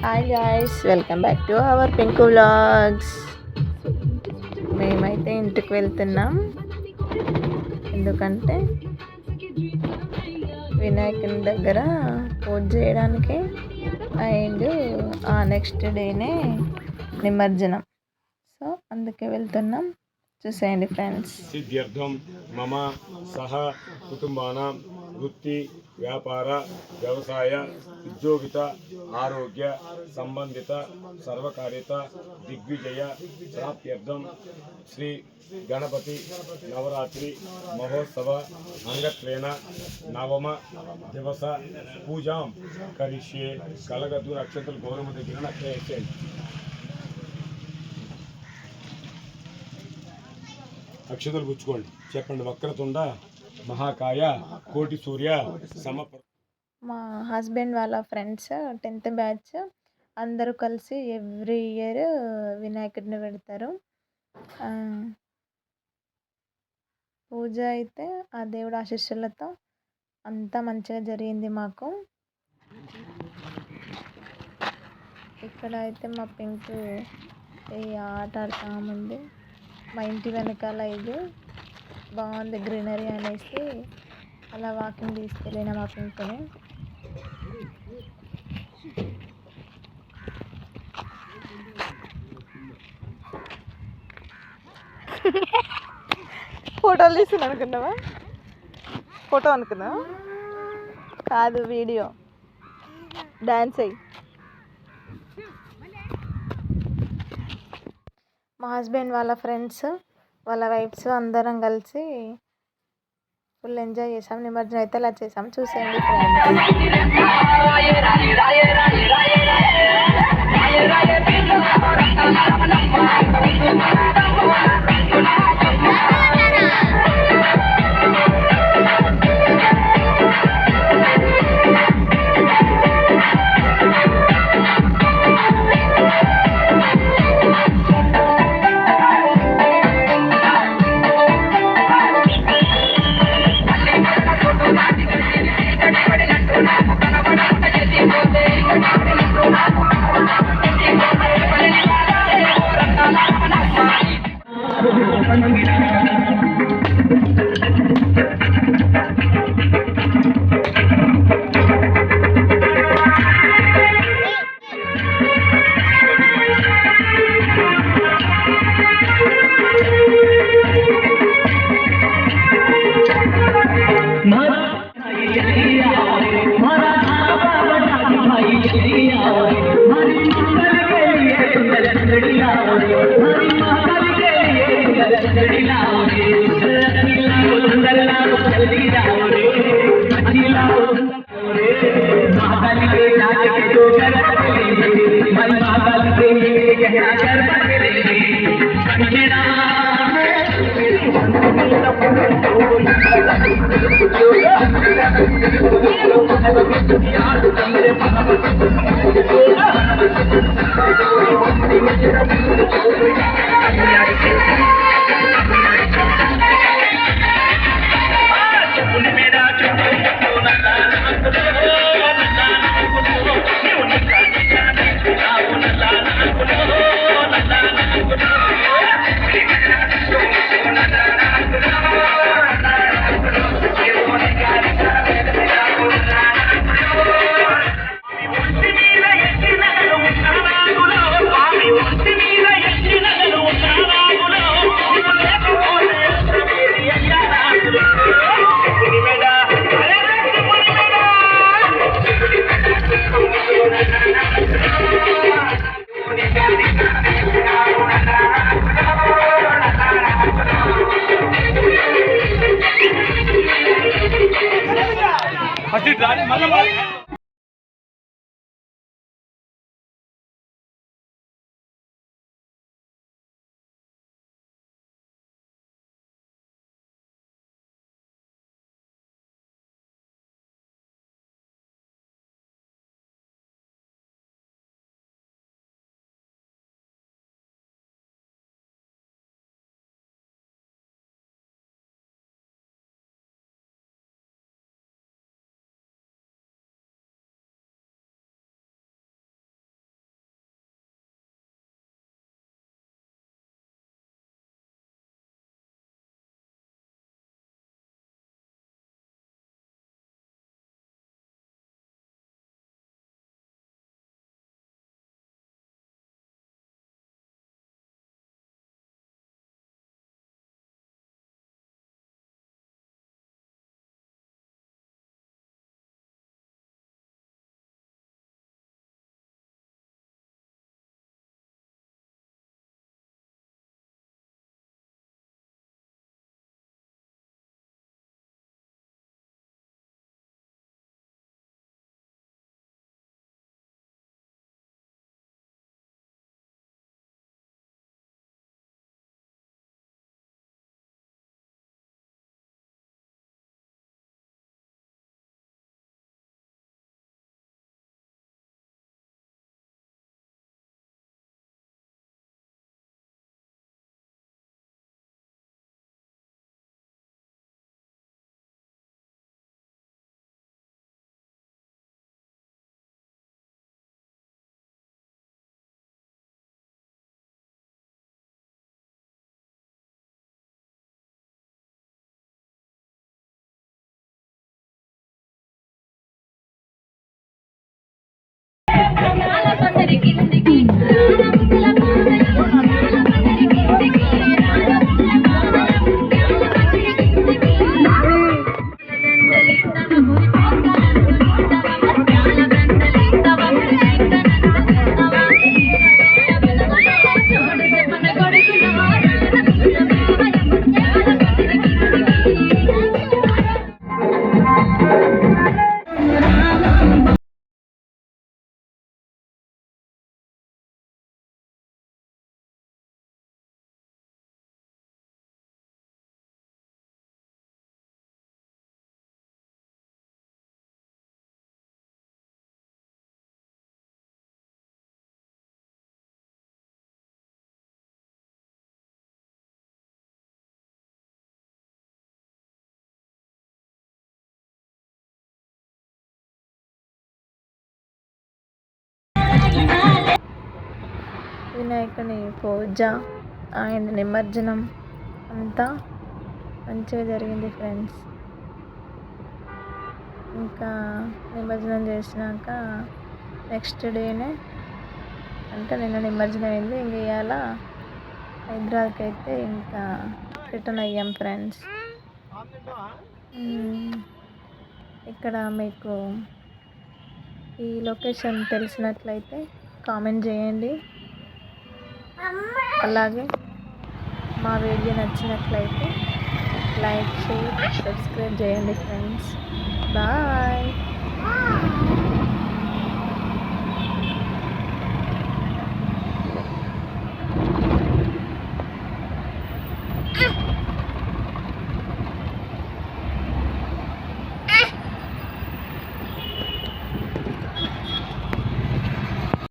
Hi guys, welcome back to our pink vlogs. మేమైతే ఇంటికి వెళ్తున్నాం. ఎందుకంటే వినాయకుని దగ్గర పూజ చేయడానికి అండ్ ఆ నెక్స్ట్ డేనే నిమజ్జనం. సో అందుకే వెళ్తున్నాం. చూసేయండి ఫ్రెండ్స్. సిద్ధ్యర్థం మమ సహ కుటుంబానాం వృత్తి వ్యాపార వ్యవసాయ ఉద్యోగిత ఆరోగ్య సంబంధిత సర్వకార్యత దిగ్విజయ ప్రాప్త్యర్థం శ్రీ గణపతి నవరాత్రి మహోత్సవ అంగత్వేన నవమ దివస పూజాం కరిష్యే. కలగదు నక్షత్రం గౌరవ దగ్గర నక్షత్రం అక్షతలు పుచ్చుకోండి. చెప్పండి. వక్రతుండ మహాకాయ కోటి సూర్య సమప. మా హస్బెండ్ వాళ్ళ ఫ్రెండ్స్ 10th బ్యాచ్ అందరూ కలిసి ఎవ్రీ ఇయర్ వినాయకుడిని పెడతారు. పూజ అయితే ఆ దేవుడు ఆశీస్సులతో అంతా మంచిగా జరిగింది మాకు. ఇక్కడ అయితే మా పింకు ఈ ఆట ఆడుతాముంది. మా ఇంటి వెనకాల ఇది బాగుంది గ్రీనరీ అనేసి అలా వాకింగ్ తీసుకెళ్ళిన మా పింకుని. ఫోటోలు తీస్తున్నా అనుకున్నావా? ఫోటో అనుకున్నావా? కాదు, వీడియో. డాన్స్ అయ్యి మా హస్బెండ్ వాళ్ళ ఫ్రెండ్స్ వాళ్ళ వైఫ్స్ అందరం కలిసి ఫుల్ ఎంజాయ్ చేసాం. నిమజ్జనం అయితే అలా చేసాం. చూసేయండి వినాయకుని పూజ అండ్ నిమజ్జనం అంతా మంచిగా జరిగింది ఫ్రెండ్స్. ఇంకా నిమజ్జనం చేసినాక నెక్స్ట్ డేనే అంటే నిన్న నిమజ్జనం అయింది. ఇంక ఇవాళ హైదరాబాద్కి అయితే ఇంకా రిటర్న్ అయ్యాం ఫ్రెండ్స్. ఇక్కడ మీకు ఈ లొకేషన్ తెలిసినట్లయితే కామెంట్ చేయండి. అలాగే మా వీడియో నచ్చినట్లయితే లైక్, షేర్, సబ్స్క్రైబ్ చేయండి ఫ్రెండ్స్. బాయ్.